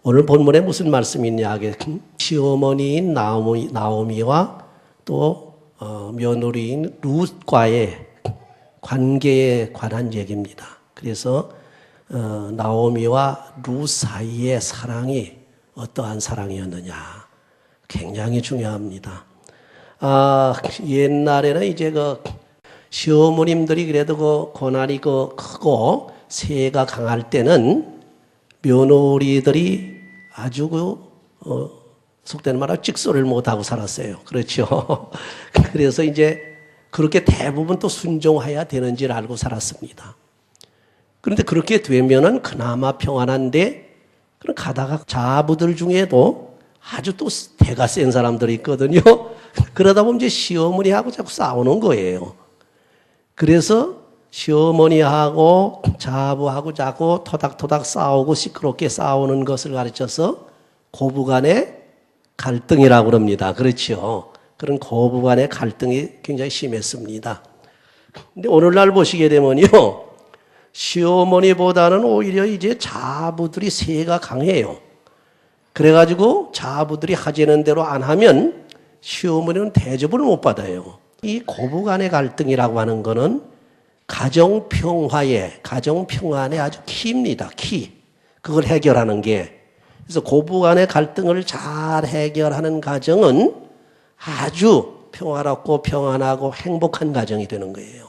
오늘 본문에 무슨 말씀이 있냐 하게 시어머니인 나오미와 또 며느리인 룻과의 관계에 관한 얘기입니다. 그래서 나오미와 룻 사이의 사랑이 어떠한 사랑이었느냐 굉장히 중요합니다. 옛날에는 이제 시어머님들이 그래도 고난이 크고 세가 강할 때는 며느리들이 아주 속된 말로 찍소리를 못하고 살았어요. 그렇죠. 그래서 이제 그렇게 대부분 또 순종해야 되는지를 알고 살았습니다. 그런데 그렇게 되면은 그나마 평안한데, 그럼 가다가 자부들 중에도 아주 또 대가 센 사람들이 있거든요. 그러다 보면 이제 시어머니하고 자꾸 싸우는 거예요. 그래서 시어머니하고 자부하고 자꾸 토닥토닥 싸우고 시끄럽게 싸우는 것을 가르쳐서 고부간의 갈등이라고 합니다. 그렇죠. 그런 고부간의 갈등이 굉장히 심했습니다. 근데 오늘날 보시게 되면요, 시어머니보다는 오히려 이제 자부들이 세가 강해요. 그래가지고 자부들이 하자는 대로 안 하면 시어머니는 대접을 못 받아요. 이 고부간의 갈등이라고 하는 거는 가정평화의, 가정평안의 아주 키입니다. 키. 그걸 해결하는 게. 그래서 고부간의 갈등을 잘 해결하는 가정은 아주 평화롭고 평안하고 행복한 가정이 되는 거예요.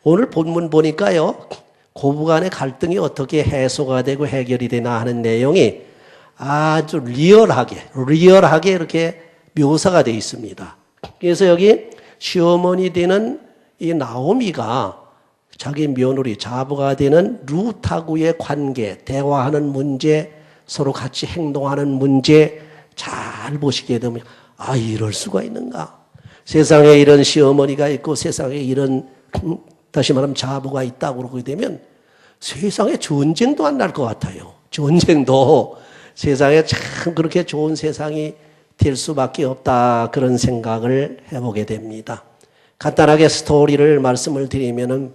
오늘 본문 보니까요, 고부간의 갈등이 어떻게 해소가 되고 해결이 되나 하는 내용이 아주 리얼하게 이렇게 묘사가 되어 있습니다. 그래서 여기 시어머니 되는 이 나오미가 자기 며느리 자부가 되는 룻하고의 관계, 대화하는 문제, 서로 같이 행동하는 문제 잘 보시게 되면 이럴 수가 있는가? 세상에 이런 시어머니가 있고 세상에 이런 다시 말하면 자부가 있다고 그러게 되면 세상에 전쟁도 안 날 것 같아요. 전쟁도 세상에 참 그렇게 좋은 세상이 될 수밖에 없다, 그런 생각을 해보게 됩니다. 간단하게 스토리를 말씀을 드리면은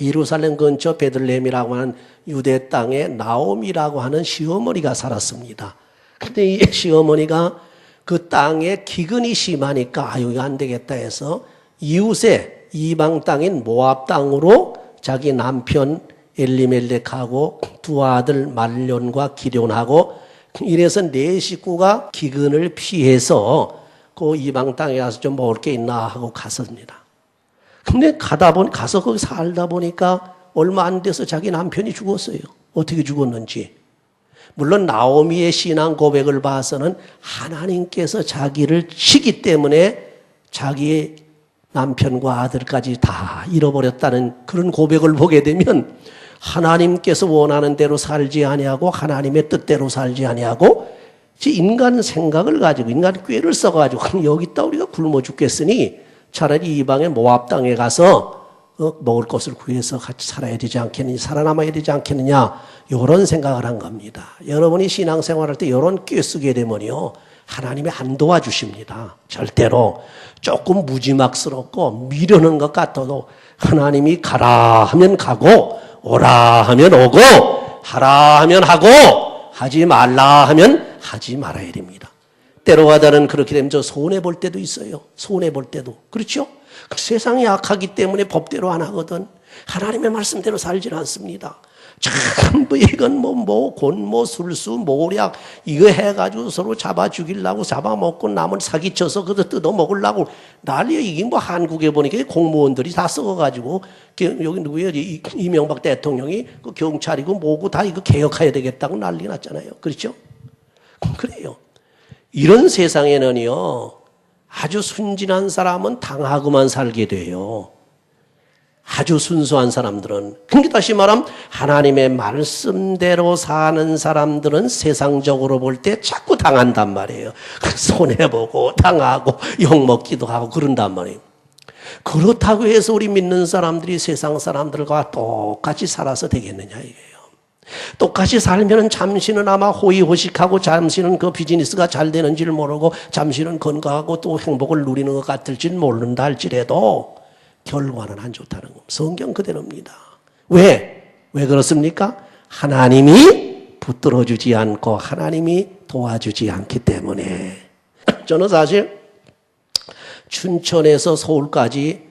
예루살렘 근처 베들레헴이라고 하는 유대 땅에 나오미라고 하는 시어머니가 살았습니다. 근데 이 시어머니가 그 땅에 기근이 심하니까 이거 안 되겠다 해서 이웃의 이방 땅인 모압 땅으로 자기 남편 엘리멜렉하고 두 아들 말론과 기럨하고 이래서 네 식구가 기근을 피해서 그 이방 땅에 가서 좀 먹을 게 있나 하고 갔습니다. 근데 가서 거기 살다 보니까 얼마 안 돼서 자기 남편이 죽었어요. 어떻게 죽었는지. 물론 나오미의 신앙 고백을 봐서는 하나님께서 자기를 치기 때문에 자기의 남편과 아들까지 다 잃어버렸다는 그런 고백을 보게 되면 하나님께서 원하는 대로 살지 아니하고 하나님의 뜻대로 살지 아니하고 인간 생각을 가지고 인간 꾀를 써가지고 여기 있다 우리가 굶어 죽겠으니 차라리 이방의 모압 땅에 가서 먹을 것을 구해서 같이 살아야 되지 않겠느냐, 살아남아야 되지 않겠느냐, 이런 생각을 한 겁니다. 여러분이 신앙생활할 때 이런 꾀 쓰게 되면요, 하나님이 안 도와주십니다. 절대로. 조금 무지막스럽고 미련한 것 같아도 하나님이 가라 하면 가고 오라 하면 오고 하라 하면 하고 하지 말라 하면 하지 말아야 됩니다. 때로 가다는 그렇게 되면 저 손해볼 때도 있어요. 손해볼 때도. 그렇죠? 세상이 악하기 때문에 법대로 안 하거든. 하나님의 말씀대로 살질 않습니다. 전부 이건 곤모, 술수, 모략 이거 해가지고 서로 잡아 죽이려고 잡아먹고 남을 사기쳐서 그거 뜯어먹으려고 난리야. 이게 한국에 보니까 공무원들이 다 썩어가지고 여기 누구예요? 이명박 대통령이 그 경찰이고 뭐고 다 이거 개혁해야 되겠다고 난리 났잖아요. 그렇죠? 그래요. 이런 세상에는요, 아주 순진한 사람은 당하고만 살게 돼요. 아주 순수한 사람들은. 그러니까 다시 말하면 하나님의 말씀대로 사는 사람들은 세상적으로 볼 때 자꾸 당한단 말이에요. 손해보고 당하고 욕먹기도 하고 그런단 말이에요. 그렇다고 해서 우리 믿는 사람들이 세상 사람들과 똑같이 살아서 되겠느냐 이게요. 똑같이 살면 잠시는 아마 호의호식하고 잠시는 그 비즈니스가 잘 되는지를 모르고 잠시는 건강하고 또 행복을 누리는 것 같을지는 모른다 할지라도 결과는 안 좋다는 겁니다. 성경 그대로입니다. 왜 그렇습니까? 하나님이 붙들어주지 않고 하나님이 도와주지 않기 때문에. 저는 사실 춘천에서 서울까지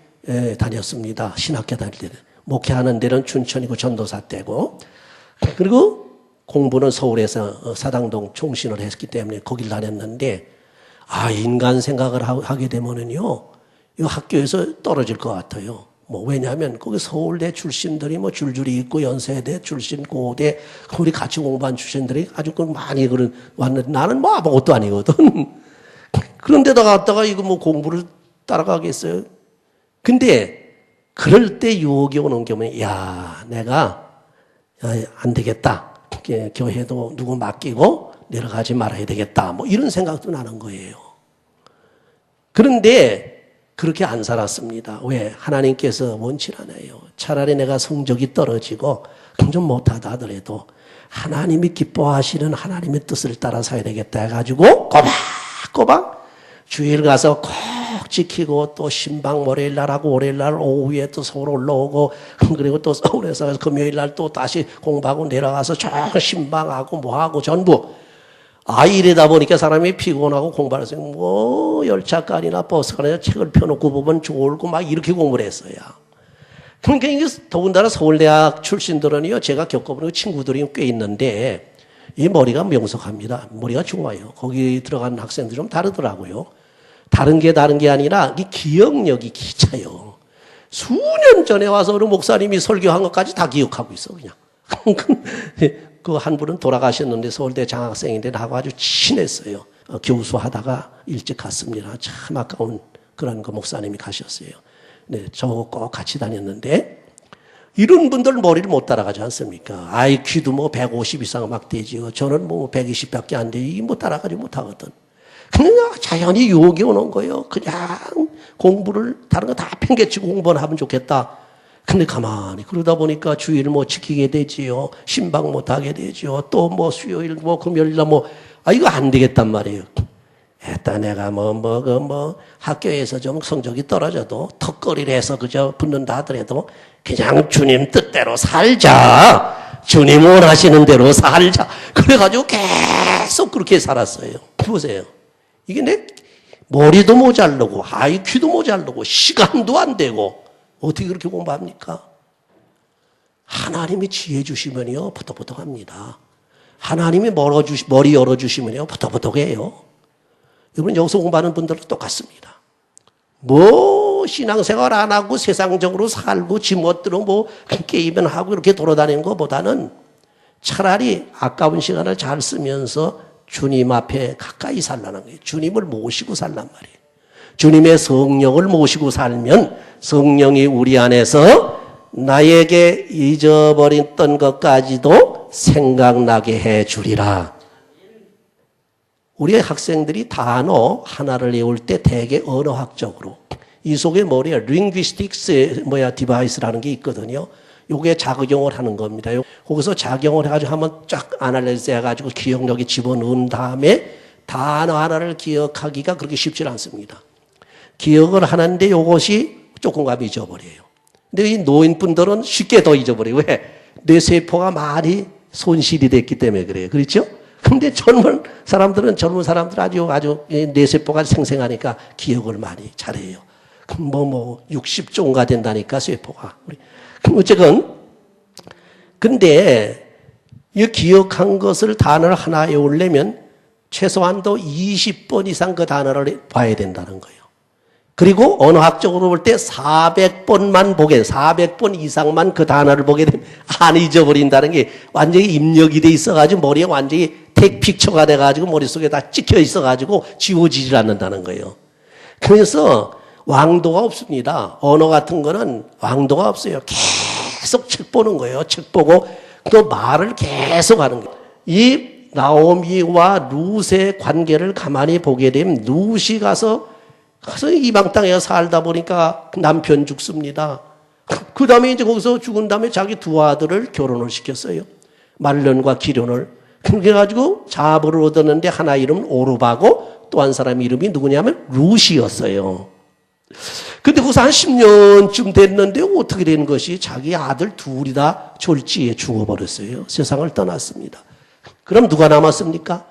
다녔습니다. 신학교 다닐 때. 목회하는 데는 춘천이고 전도사 때고, 그리고 공부는 서울에서 사당동 총신을 했기 때문에 거길 다녔는데, 인간 생각을 하게 되면은요, 이 학교에서 떨어질 것 같아요. 왜냐하면 거기 서울대 출신들이 줄줄이 있고, 연세대 출신, 고대, 우리 같이 공부한 출신들이 아주 많이 왔는데, 나는 아무것도 아니거든. 그런데다 갔다가 이거 공부를 따라가겠어요? 근데 그럴 때 유혹이 오는 경우에, 내가 안 되겠다. 교회도 누구 맡기고 내려가지 말아야 되겠다. 이런 생각도 나는 거예요. 그런데 그렇게 안 살았습니다. 왜? 하나님께서 원치 않아요. 차라리 내가 성적이 떨어지고 좀 못하다 하더라도 하나님이 기뻐하시는 하나님의 뜻을 따라 사야 되겠다 해가지고 꼬박꼬박 주일 가서 꼭 지키고, 또 신방 월요일 날 하고 월요일 날 오후에 또 서울 올라오고, 그리고 또 서울에서 금요일 날 또 다시 공부하고 내려가서 저 신방하고 뭐하고 전부. 이러다 보니까 사람이 피곤하고 공부할 때 열차간이나 버스간이나 책을 펴놓고 보면 졸고 막 이렇게 공부를 했어요. 그러니까 이게 더군다나 서울대학 출신들은요, 제가 겪어보는 친구들이 꽤 있는데, 이 머리가 명석합니다. 머리가 좋아요. 거기 들어간 학생들이 좀 다르더라고요. 다른 게 아니라 이 기억력이 기차요. 수년 전에 와서 우리 목사님이 설교한 것까지 다 기억하고 있어, 그냥. 그 한 분은 돌아가셨는데 서울대 장학생인데 나하고 아주 친했어요. 교수하다가 일찍 갔습니다. 참 아까운 그런 목사님이 가셨어요. 네, 저하고 꼭 같이 다녔는데, 이런 분들 머리를 못 따라가지 않습니까? IQ도 150 이상 막 되지요. 저는 120밖에 안 되지. 따라가지 못하거든. 그냥 자연히 유혹이 오는 거예요. 그냥 공부를 다른 거 다 팽개치고 공부를 하면 좋겠다. 근데 가만히 그러다 보니까 주일 지키게 되지요. 신방 못 하게 되지요. 또 수요일 금요일 날 이거 안 되겠단 말이에요. 일단 내가 학교에서 좀 성적이 떨어져도 턱걸이를 해서 그저 붙는다 하더라도 그냥 주님 뜻대로 살자. 주님 원하시는 대로 살자. 그래가지고 계속 그렇게 살았어요. 보세요. 이게 내 머리도 모자르고 IQ도 모자르고 시간도 안 되고 어떻게 그렇게 공부합니까? 하나님이 지혜 주시면요 포덕포덕합니다. 하나님이 머리 열어주시면요 포덕포덕해요. 여러분 여기서 공부하는 분들도 똑같습니다. 신앙생활 안 하고 세상적으로 살고 지멋대로 게임은 하고 이렇게 돌아다니는 것보다는 차라리 아까운 시간을 잘 쓰면서 주님 앞에 가까이 살라는 거예요. 주님을 모시고 살란 말이에요. 주님의 성령을 모시고 살면 성령이 우리 안에서 나에게 잊어버렸던 것까지도 생각나게 해주리라. 우리 학생들이 단어 하나를 외울 때 대개 언어학적으로 이 속에 linguistics 디바이스라는 게 있거든요. 요게 작용을 하는 겁니다. 거기서 작용을 해가지고 한번 쫙 아날리즈 해가지고 기억력에 집어넣은 다음에 단어 하나를 기억하기가 그렇게 쉽지 않습니다. 기억을 하는데 요것이 조금 가면 잊어버려요. 근데 이 노인분들은 쉽게 더 잊어버려요. 왜? 뇌 세포가 많이 손실이 됐기 때문에 그래요. 그렇죠? 근데 젊은 사람들은 아주 뇌 세포가 생생하니까 기억을 많이 잘해요. 60조가 된다니까 세포가. 어쨌건 근데 이 기억한 것을 단어를 하나 외우려면 최소한도 20번 이상 그 단어를 봐야 된다는 거예요. 그리고 언어학적으로 볼 때 400번 이상만 그 단어를 보게 되면 안 잊어버린다는 게 완전히 입력이 돼 있어가지고 머리에 완전히 텍픽처가 돼가지고 머릿속에 다 찍혀 있어가지고 지워지질 않는다는 거예요. 그래서 왕도가 없습니다. 언어 같은 거는 왕도가 없어요. 계속 책 보는 거예요. 책 보고 또 말을 계속 하는 거예요. 이 나오미와 룻의 관계를 가만히 보게 되면 룻이 가서 이방 땅에 살다 보니까 남편 죽습니다. 그 다음에 이제 거기서 죽은 다음에 자기 두 아들을 결혼을 시켰어요. 말론과 기련을. 그래가지고 자부를 얻었는데 하나 이름은 오르바고 또 한 사람 이름이 누구냐면 룻이었어요. 근데 거기서 한 10년쯤 됐는데 어떻게 된 것이 자기 아들 둘이 다 졸지에 죽어버렸어요. 세상을 떠났습니다. 그럼 누가 남았습니까?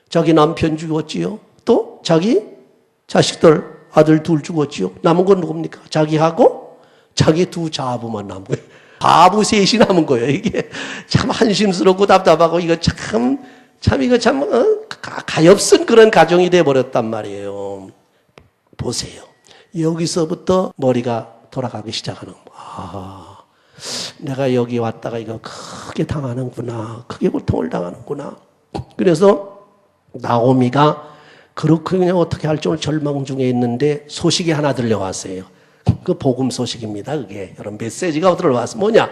자기 남편 죽었지요. 또 자기 자식들 아들 둘 죽었지요. 남은 건 누굽니까? 자기하고 자기 두 자부만 남은 거예요. 바부 셋이 남은 거예요. 이게 참 한심스럽고 답답하고 이거 참 이거 참 가엾은 그런 가정이 돼버렸단 말이에요. 보세요. 여기서부터 머리가 돌아가기 시작하는 거예요. 내가 여기 왔다가 이거 크게 당하는구나. 크게 고통을 당하는구나. 그래서 나오미가 그렇군요. 어떻게 할지 오늘 절망 중에 있는데 소식이 하나 들려왔어요. 그 복음 소식입니다. 그게 여러분 메시지가 들어왔어. 뭐냐?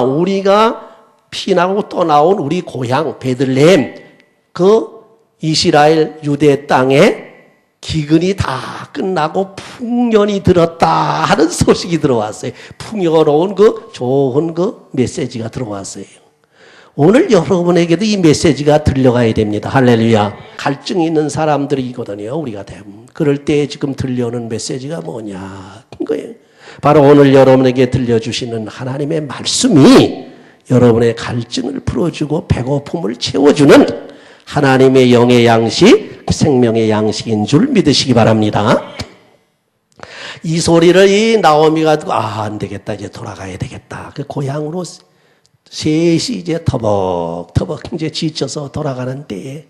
우리가 피나고 떠나온 우리 고향 베들레헴 그 이스라엘 유대 땅에 기근이 다 끝나고 풍년이 들었다 하는 소식이 들어왔어요. 풍요로운 그 좋은 그 메시지가 들어왔어요. 오늘 여러분에게도 이 메시지가 들려가야 됩니다. 할렐루야. 갈증이 있는 사람들이거든요. 우리가 대부분. 그럴 때 지금 들려오는 메시지가 뭐냐 거예요. 바로 오늘 여러분에게 들려주시는 하나님의 말씀이 여러분의 갈증을 풀어주고 배고픔을 채워주는 하나님의 영의 양식, 생명의 양식인 줄 믿으시기 바랍니다. 이 소리를 이 나오미가 듣고 안 되겠다. 이제 돌아가야 되겠다. 그 고향으로 셋이 이제 터벅터벅 이제 지쳐서 돌아가는 때에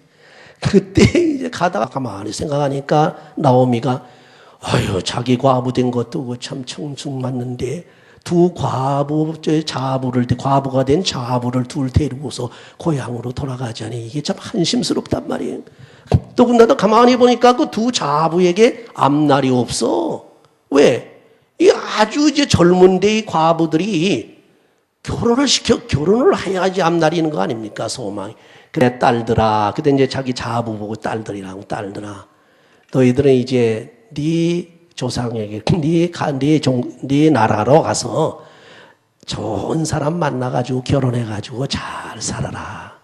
그때 이제 가다가 가만히 생각하니까 나오미가 자기 과부 된 것도 참 청춘 맞는데 두 과부가 된 자부를 둘 데리고서 고향으로 돌아가자니 이게 참 한심스럽단 말이에요. 또 근데도 가만히 보니까 그 두 자부에게 앞날이 없어. 왜? 이 아주 이제 젊은데 이 과부들이 결혼을 해야지 앞날이 있는 거 아닙니까? 소망이. 그래, 딸들아. 그때 이제 자기 자부 보고 딸들이라고, 딸들아. 너희들은 이제 네 조상에게, 네 나라로 가서 좋은 사람 만나가지고 결혼해가지고 잘 살아라.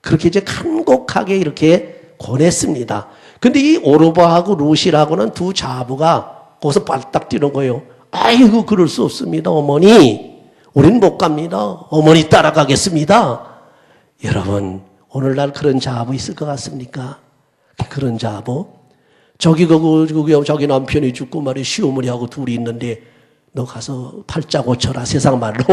그렇게 이제 간곡하게 이렇게 권했습니다. 근데 이 오르바하고 루시라고는 두 자부가 거기서 발딱 뛰는 거예요. 아이고, 그럴 수 없습니다, 어머니. 우린 못 갑니다. 어머니 따라가겠습니다. 여러분, 오늘날 그런 자부 있을 것 같습니까? 그런 자부? 저기 남편이 죽고 말이 시어머니하고 둘이 있는데 너 가서 팔자 고쳐라. 세상 말로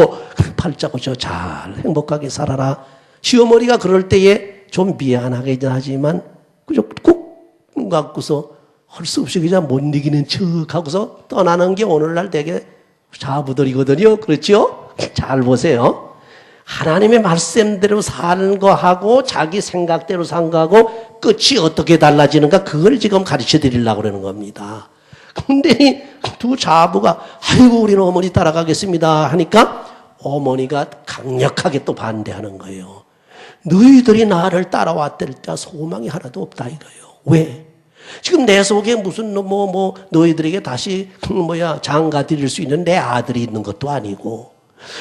팔자 고쳐 잘 행복하게 살아라. 시어머니가 그럴 때에 좀 미안하긴 하지만 그저 꾹 갖고서 할 수 없이 그냥 못 이기는 척 하고서 떠나는 게 오늘날 되게 자부들이거든요. 그렇죠? 잘 보세요. 하나님의 말씀대로 사는 거하고 자기 생각대로 산 거하고 끝이 어떻게 달라지는가 그걸 지금 가르쳐 드리려고 그러는 겁니다. 근데 두 자부가 아이고 우리는 어머니 따라가겠습니다 하니까 어머니가 강력하게 또 반대하는 거예요. 너희들이 나를 따라왔을 때 소망이 하나도 없다 이거예요. 왜? 지금 내 속에 무슨 너희들에게 다시 장가 드릴 수 있는 내 아들이 있는 것도 아니고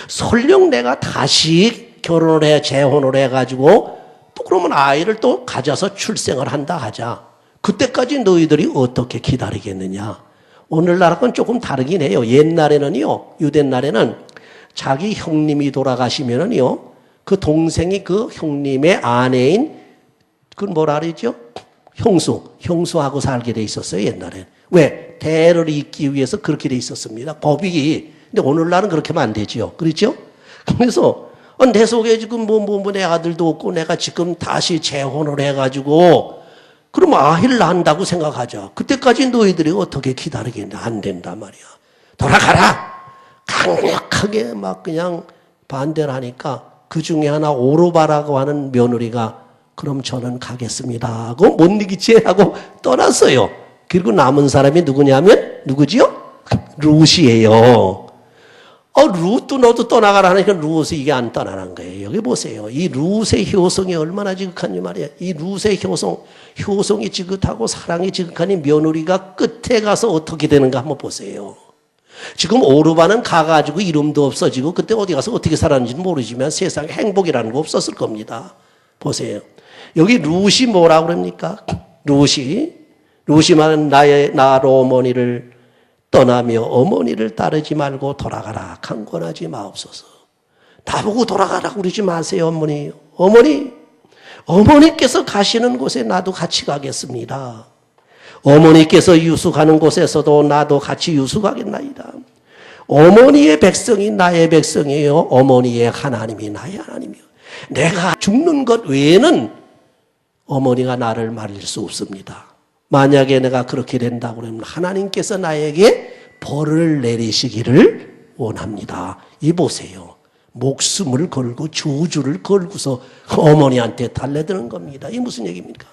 설령 내가 다시 결혼을 해 재혼을 해가지고 또 그러면 아이를 또 가져서 출생을 한다 하자. 그때까지 너희들이 어떻게 기다리겠느냐. 오늘날하고는 조금 다르긴 해요. 옛날에는요, 유대날에는 자기 형님이 돌아가시면은요, 그 동생이 그 형님의 아내인 그 뭐라 그러죠? 형수하고 살게 돼 있었어요, 옛날엔. 왜? 대를 잇기 위해서 그렇게 돼 있었습니다. 법이. 근데 오늘날은 그렇게 하면 안 되죠. 그렇죠? 그래서 내 속에 지금 내 아들도 없고 내가 지금 다시 재혼을 해가지고 그럼 아이를 낳는다고 생각하자. 그때까지 너희들이 어떻게 기다리겠냐. 안 된단 말이야. 돌아가라! 강력하게 막 그냥 반대를 하니까 그 중에 하나 오르바라고 하는 며느리가 그럼 저는 가겠습니다 하고 못 이기지 하고 떠났어요. 그리고 남은 사람이 누구냐면 누구지요? 룻이에요. 룻도 너도 떠나가라니까 룻이 이게 안 떠나는 거예요. 여기 보세요. 이 룻의 효성이 얼마나 지극한지 말이야. 이 룻의 효성이 지긋하고 사랑이 지극하니 며느리가 끝에 가서 어떻게 되는가 한번 보세요. 지금 오르바는 가가지고 이름도 없어지고 그때 어디 가서 어떻게 살았는지는 모르지만 세상에 행복이라는 거 없었을 겁니다. 보세요. 여기 룻이 뭐라고 그럽니까? 룻이만 나로 어머니를 떠나며 어머니를 따르지 말고 돌아가라. 강권하지 마옵소서. 나보고 돌아가라고 그러지 마세요, 어머니. 어머니께서 가시는 곳에 나도 같이 가겠습니다. 어머니께서 유숙하는 곳에서도 나도 같이 유숙하겠나이다. 어머니의 백성이 나의 백성이에요. 어머니의 하나님이 나의 하나님이요. 내가 죽는 것 외에는 어머니가 나를 말릴 수 없습니다. 만약에 내가 그렇게 된다고 그러면 하나님께서 나에게 벌을 내리시기를 원합니다. 이 보세요. 목숨을 걸고 저주를 걸고서 어머니한테 달래드는 겁니다. 이 무슨 얘기입니까?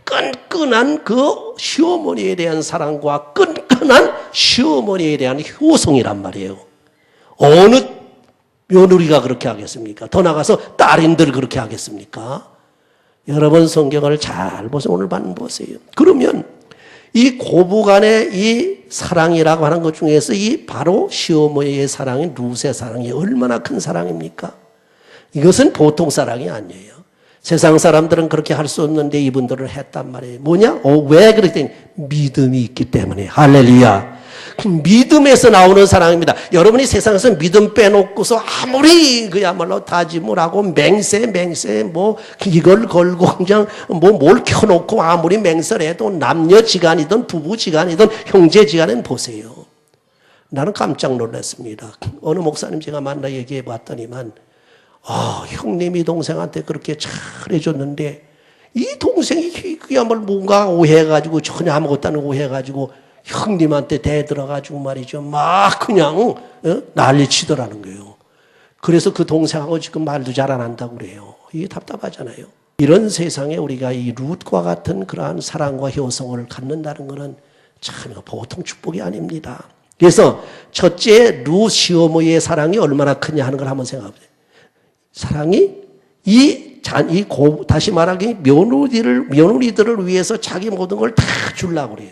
끈끈한 그 시어머니에 대한 사랑과 끈끈한 시어머니에 대한 효성이란 말이에요. 어느 며느리가 그렇게 하겠습니까? 더 나가서 딸인들 그렇게 하겠습니까? 여러분 성경을 잘 보세요. 오늘 반 보세요. 그러면 이 고부간의 이 사랑이라고 하는 것 중에서 이 바로 시어머니의 사랑이 룻의 사랑이 얼마나 큰 사랑입니까? 이것은 보통 사랑이 아니에요. 세상 사람들은 그렇게 할 수 없는데 이분들은 했단 말이에요. 뭐냐? 왜 그랬더니 믿음이 있기 때문에. 할렐루야. 믿음에서 나오는 사랑입니다. 여러분이 세상에서 믿음 빼놓고서 아무리 그야말로 다짐을 하고 맹세 뭐 이걸 걸고 그냥 뭘 켜놓고 아무리 맹세를 해도 남녀지간이든 부부지간이든 형제지간은 보세요. 나는 깜짝 놀랐습니다. 어느 목사님 제가 만나 얘기해 봤더니만 형님이 동생한테 그렇게 잘해줬는데 이 동생이 그야말로 뭔가 오해해가지고 전혀 아무것도 안 오해해가지고 형님한테 대들어가지고 말이죠. 막 그냥 난리치더라는 거예요. 그래서 그 동생하고 지금 말도 잘 안 한다고 그래요. 이게 답답하잖아요. 이런 세상에 우리가 이 룻과 같은 그러한 사랑과 효성을 갖는다는 것은 참 보통 축복이 아닙니다. 그래서 첫째 룻 시어머니의 사랑이 얼마나 크냐 하는 걸 한번 생각해 보세요. 사랑이 다시 말하기 며느리들을 위해서 자기 모든 걸 다 주려고 그래요.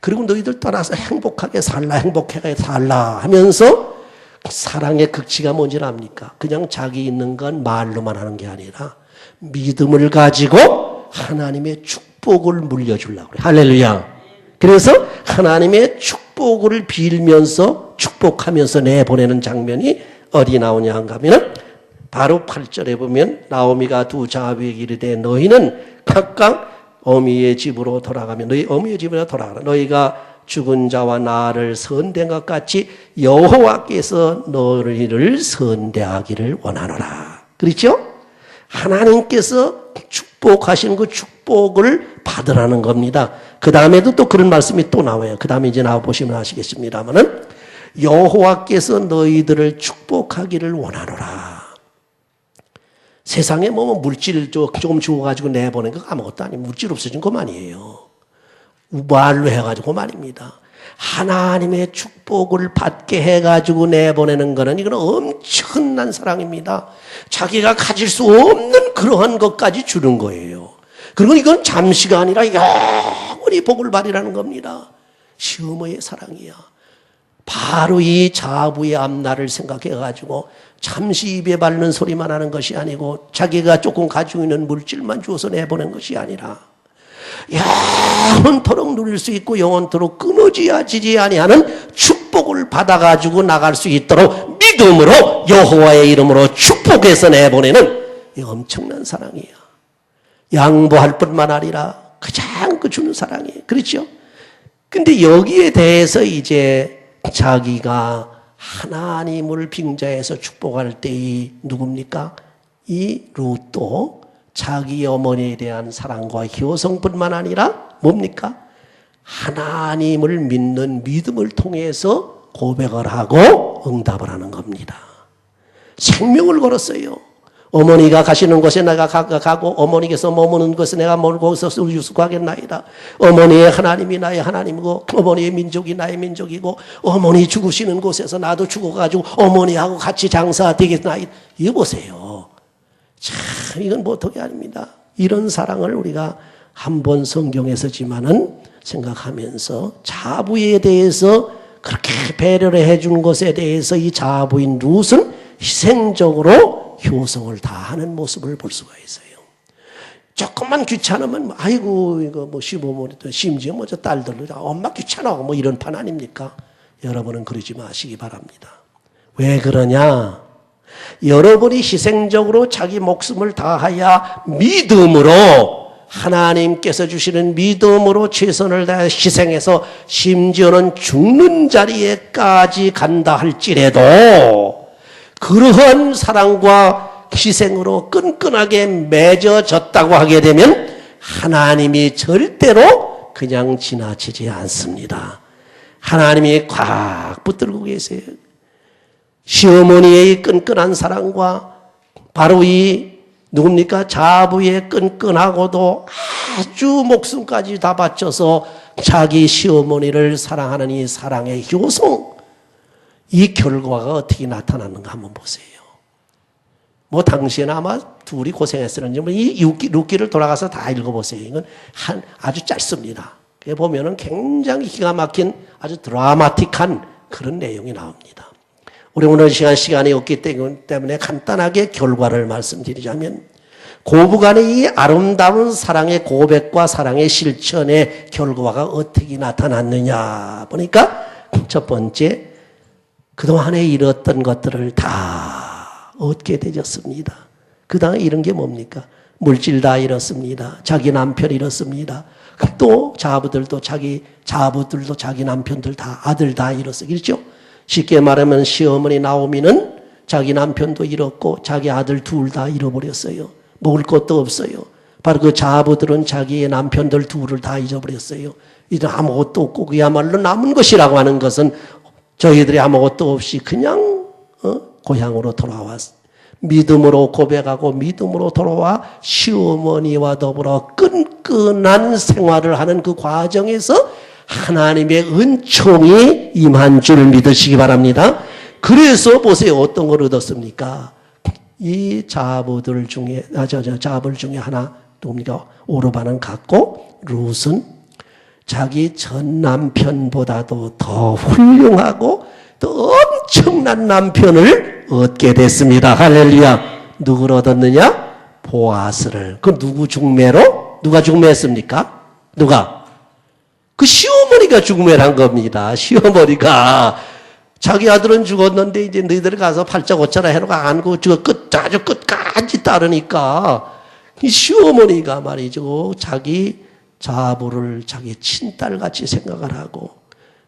그리고 너희들 따라서 행복하게 살라 하면서 사랑의 극치가 뭔지 압니까? 그냥 자기 있는 건 말로만 하는 게 아니라 믿음을 가지고 하나님의 축복을 물려주려고 그래요. 할렐루야. 그래서 하나님의 축복을 빌면서 축복하면서 내보내는 장면이 어디 나오냐 하면 바로 8절에 보면 나오미가 두 자비에게 이르되 너희는 각각 어미의 집으로 돌아가면 너희 어미의 집으로 돌아가라. 너희가 죽은 자와 나를 선대한 것 같이 여호와께서 너희를 선대하기를 원하노라. 그렇죠? 하나님께서 축복하시는 그 축복을 받으라는 겁니다. 그 다음에도 또 그런 말씀이 또 나와요. 그 다음에 이제 나와보시면 아시겠습니다만은 여호와께서 너희들을 축복하기를 원하노라. 세상에 뭐 물질 조금 주어가지고 내보낸 거 아무것도 아니에요. 물질 없어진 것만이에요. 말로 해가지고 말입니다. 하나님의 축복을 받게 해가지고 내보내는 거는 이건 엄청난 사랑입니다. 자기가 가질 수 없는 그러한 것까지 주는 거예요. 그리고 이건 잠시가 아니라 영원히 복을 받으라는 겁니다. 시어머니의 사랑이야. 바로 이 자부의 앞날을 생각해가지고 잠시 입에 바르는 소리만 하는 것이 아니고 자기가 조금 가지고 있는 물질만 주어서 내보낸 것이 아니라 영원토록 누릴 수 있고 영원토록 끊어지지 아니하는 축복을 받아가지고 나갈 수 있도록 믿음으로 여호와의 이름으로 축복해서 내보내는 이 엄청난 사랑이에요. 양보할 뿐만 아니라 가장 그 주는 사랑이에요. 그렇죠? 근데 여기에 대해서 이제 자기가 하나님을 빙자해서 축복할 때 이 누굽니까? 이 룻도 자기 어머니에 대한 사랑과 효성뿐만 아니라 뭡니까? 하나님을 믿는 믿음을 통해서 고백을 하고 응답을 하는 겁니다. 생명을 걸었어요. 어머니가 가시는 곳에 내가 가고 어머니께서 머무는 곳에 내가 거기서 유숙하겠나이다. 어머니의 하나님이 나의 하나님이고 어머니의 민족이 나의 민족이고 어머니 죽으시는 곳에서 나도 죽어가지고 어머니하고 같이 장사되겠나이다. 이거 보세요. 참 이건 보통이 아닙니다. 이런 사랑을 우리가 한번 성경에서지만은 생각하면서 자부에 대해서 그렇게 배려를 해준 것에 대해서 이 자부인 룻은 희생적으로 효성을 다하는 모습을 볼 수가 있어요. 조금만 귀찮으면 아이고 이거 뭐 시부모도 심지어 뭐 저 딸들도 엄마 귀찮아 뭐 이런 판 아닙니까? 여러분은 그러지 마시기 바랍니다. 왜 그러냐? 여러분이 희생적으로 자기 목숨을 다하여 믿음으로 하나님께서 주시는 믿음으로 최선을 다해 희생해서 심지어는 죽는 자리에까지 간다 할지라도 그러한 사랑과 희생으로 끈끈하게 맺어졌다고 하게 되면 하나님이 절대로 그냥 지나치지 않습니다. 하나님이 꽉 붙들고 계세요. 시어머니의 끈끈한 사랑과 바로 이 누굽니까? 자부의 끈끈하고도 아주 목숨까지 다 바쳐서 자기 시어머니를 사랑하는 이 사랑의 효성, 이 결과가 어떻게 나타나는가 한번 보세요. 뭐 당시에는 아마 둘이 고생했었는지 이 룻기를 돌아가서 다 읽어보세요. 이건 아주 짧습니다. 보면은 굉장히 기가 막힌 아주 드라마틱한 그런 내용이 나옵니다. 우리 오늘 시간이 없기 때문에 간단하게 결과를 말씀드리자면 고부간의 이 아름다운 사랑의 고백과 사랑의 실천의 결과가 어떻게 나타났느냐 보니까 첫 번째, 그동안에 잃었던 것들을 다 얻게 되었습니다. 그 다음에 잃은 게 뭡니까? 물질 다 잃었습니다. 자기 남편 잃었습니다. 또 자부들도 자기 남편들 다 아들 다 잃었어요. 그렇죠? 쉽게 말하면 시어머니 나오미는 자기 남편도 잃었고 자기 아들 둘 다 잃어버렸어요. 먹을 것도 없어요. 바로 그 자부들은 자기의 남편들 둘을 다 잊어버렸어요. 이제 아무것도 없고 그야말로 남은 것이라고 하는 것은 저희들이 아무것도 없이 그냥 고향으로 돌아왔어요. 믿음으로 고백하고 믿음으로 돌아와 시어머니와 더불어 끈끈한 생활을 하는 그 과정에서 하나님의 은총이 임한 줄 믿으시기 바랍니다. 그래서 보세요. 어떤 걸 얻었습니까? 이 자부들 중에, 자부들 중에 하나, 누굽니까? 오르바는 같고, 룻은 자기 전 남편보다도 더 훌륭하고, 더 엄청난 남편을 얻게 됐습니다. 할렐루야. 누구를 얻었느냐? 보아스를. 그 누구 중매로? 누가 중매했습니까? 누가? 그 시어머니가 중매한 겁니다. 시어머니가 자기 아들은 죽었는데 이제 너희들 가서 팔자 고쳐라 해놓고 안고 아주 끝까지 따르니까 이 시어머니가 말이죠. 자기 자부를 자기 친딸같이 생각을 하고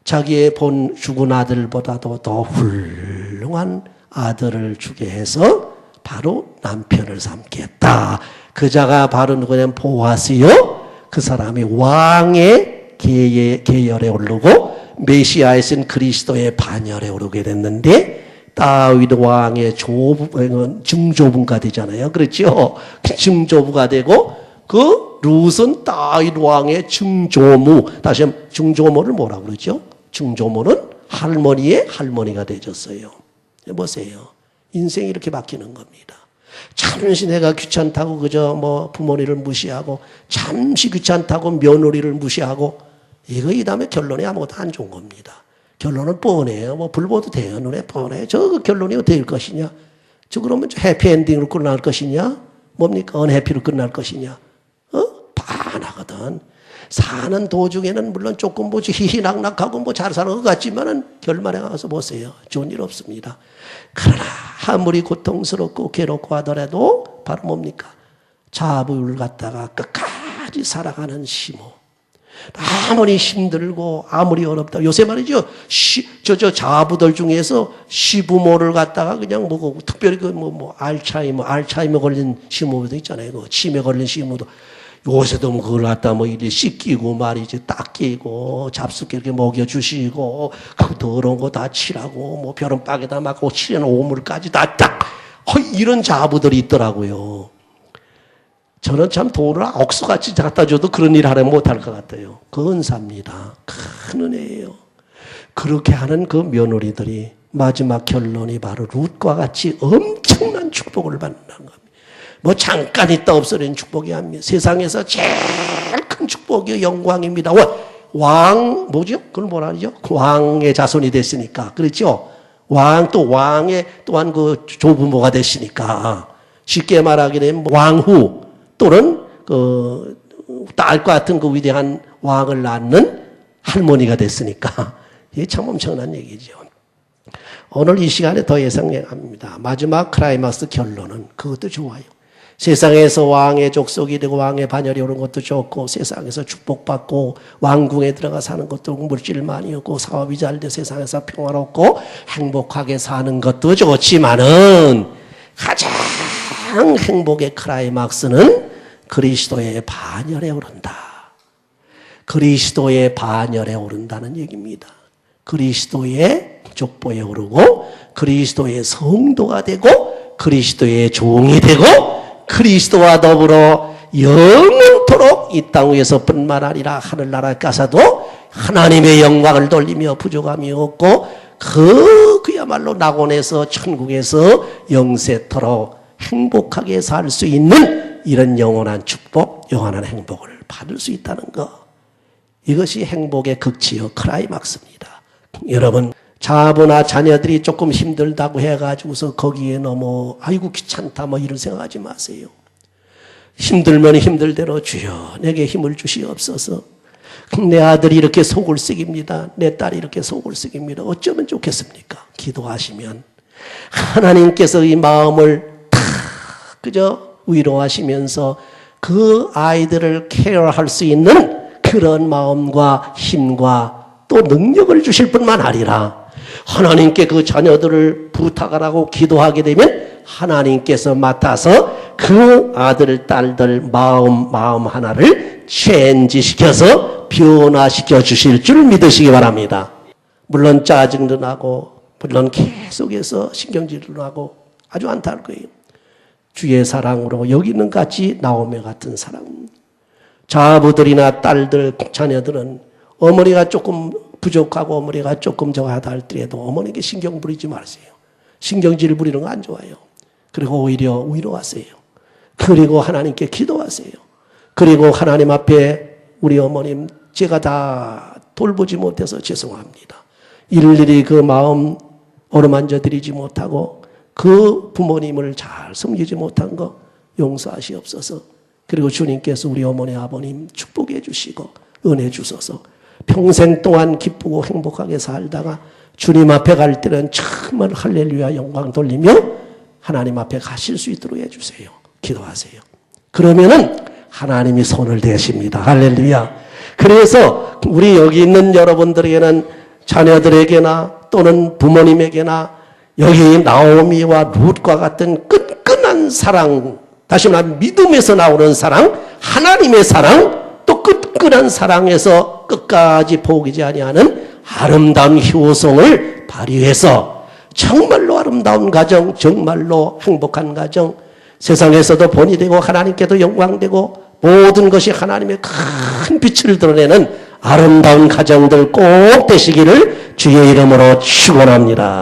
자기의 본 죽은 아들보다도 더 훌륭한 아들을 주게 해서 바로 남편을 삼겠다. 그 자가 바로 누구냐면 보아스요. 그 사람이 왕의 계열에 오르고 메시아에서는 그리스도의 반열에 오르게 됐는데 다윗 왕의 증조부가 되잖아요. 그렇죠? 증조부가 되고 그 룻은 다윗 왕의 증조무. 다시 한번 증조모를 뭐라고 그러죠? 증조모는 할머니의 할머니가 되셨어요. 보세요. 인생이 이렇게 바뀌는 겁니다. 잠시 내가 귀찮다고 그저 뭐 부모님을 무시하고 잠시 귀찮다고 며느리를 무시하고 이거 이 다음에 결론이 아무것도 안 좋은 겁니다. 결론은 뻔해요. 뭐 불보도 돼요. 눈에 뻔해요. 저 결론이 어떻게 될 것이냐? 저 그러면 해피엔딩으로 끝날 것이냐? 뭡니까? 언해피로 끝날 것이냐? 반하거든. 사는 도중에는 물론 조금 뭐지 희희낙낙하고 뭐 잘 사는 것 같지만은 결말에 가서 보세요. 좋은 일 없습니다. 그러나 아무리 고통스럽고 괴롭고 하더라도 바로 뭡니까? 자부를 갖다가 끝까지 살아가는 시모. 아무리 힘들고 아무리 어렵다. 요새 말이죠. 자부들 중에서 시부모를 갖다가 그냥 뭐고 특별히 그 알츠하이머 걸린 시모도 있잖아요. 그 치매 걸린 시모도 요새도 뭐 그걸 갖다 뭐 이렇게 씻기고 말이지 닦이고 잡숫게 이렇게 먹여주시고 그 더러운 거 다 칠하고 뭐 벼른박에다 맞고 칠해놓은 오물까지 다 딱 이런 자부들이 있더라고요. 저는 참 돈을 억수같이 갖다 줘도 그런 일 하려 못할 것 같아요. 그 은사입니다. 큰 은혜예요. 그렇게 하는 그 며느리들이 마지막 결론이 바로 룻과 같이 엄청난 축복을 받는다는 겁니다. 뭐 잠깐 있다 없어진 축복이 아닙니다. 세상에서 제일 큰 축복이 영광입니다. 왕 뭐죠? 그걸 뭐라 그러죠? 왕의 자손이 됐으니까. 그렇죠? 왕의 또한 그 조부모가 됐으니까. 쉽게 말하게 되면 왕후 또는 그 딸과 같은 그 위대한 왕을 낳는 할머니가 됐으니까. 이게 참 엄청난 얘기죠. 오늘 이 시간에 더 예상합니다. 마지막 클라이막스 결론은 그것도 좋아요. 세상에서 왕의 족속이 되고 왕의 반열이 오는 것도 좋고 세상에서 축복받고 왕궁에 들어가 사는 것도 물질 많이 얻고 사업이 잘 돼 세상에서 평화롭고 행복하게 사는 것도 좋지만은 가장 행복의 클라이막스는 그리스도의 반열에 오른다. 그리스도의 반열에 오른다는 얘기입니다. 그리스도의 족보에 오르고 그리스도의 성도가 되고 그리스도의 종이 되고 그리스도와 더불어 영원토록 이 땅 위에서뿐만 아니라 하늘나라 가서도 하나님의 영광을 돌리며 부족함이 없고 그야말로 낙원에서 천국에서 영세토록 행복하게 살 수 있는 이런 영원한 축복, 영원한 행복을 받을 수 있다는 것. 이것이 행복의 극치요 클라이막스입니다. 여러분 자부나 자녀들이 조금 힘들다고 해가지고서 거기에 너무 아이고 귀찮다 뭐 이런 생각하지 마세요. 힘들면 힘들대로 주여 내게 힘을 주시옵소서. 내 아들이 이렇게 속을 썩입니다. 내 딸이 이렇게 속을 썩입니다. 어쩌면 좋겠습니까? 기도하시면 하나님께서 이 마음을 다 그저 위로하시면서 그 아이들을 케어할 수 있는 그런 마음과 힘과 또 능력을 주실 뿐만 아니라 하나님께 그 자녀들을 부탁하라고 기도하게 되면 하나님께서 맡아서 그 아들, 딸들 마음 하나를 체인지시켜서 변화시켜 주실 줄 믿으시기 바랍니다. 물론 짜증도 나고 물론 계속해서 신경질도 나고 아주 안타할 거예요. 주의 사랑으로 여기는 같이 나오며 같은 사랑. 자부들이나 딸들, 자녀들은 어머니가 조금 부족하고 어머니가 조금 저하다 할때라도 어머니에게 신경 부리지 마세요. 신경질 부리는 거 안 좋아요. 그리고 오히려 위로하세요. 그리고 하나님께 기도하세요. 그리고 하나님 앞에 우리 어머님 제가 다 돌보지 못해서 죄송합니다. 일일이 그 마음 어루만져 드리지 못하고 그 부모님을 잘 섬기지 못한 거 용서하시옵소서. 그리고 주님께서 우리 어머니 아버님 축복해 주시고 은혜 주소서. 평생 동안 기쁘고 행복하게 살다가 주님 앞에 갈 때는 정말 할렐루야 영광 돌리며 하나님 앞에 가실 수 있도록 해주세요. 기도하세요. 그러면은 하나님이 손을 대십니다. 할렐루야. 그래서 우리 여기 있는 여러분들에게는 자녀들에게나 또는 부모님에게나 여기 나오미와 룻과 같은 끈끈한 사랑, 다시 말하면 믿음에서 나오는 사랑, 하나님의 사랑, 또 끈끈한 사랑에서 끝까지 포기지 아니하는 아름다운 효성을 발휘해서 정말로 아름다운 가정, 정말로 행복한 가정, 세상에서도 본이 되고 하나님께도 영광되고 모든 것이 하나님의 큰 빛을 드러내는 아름다운 가정들 꼭 되시기를 주의 이름으로 축원합니다.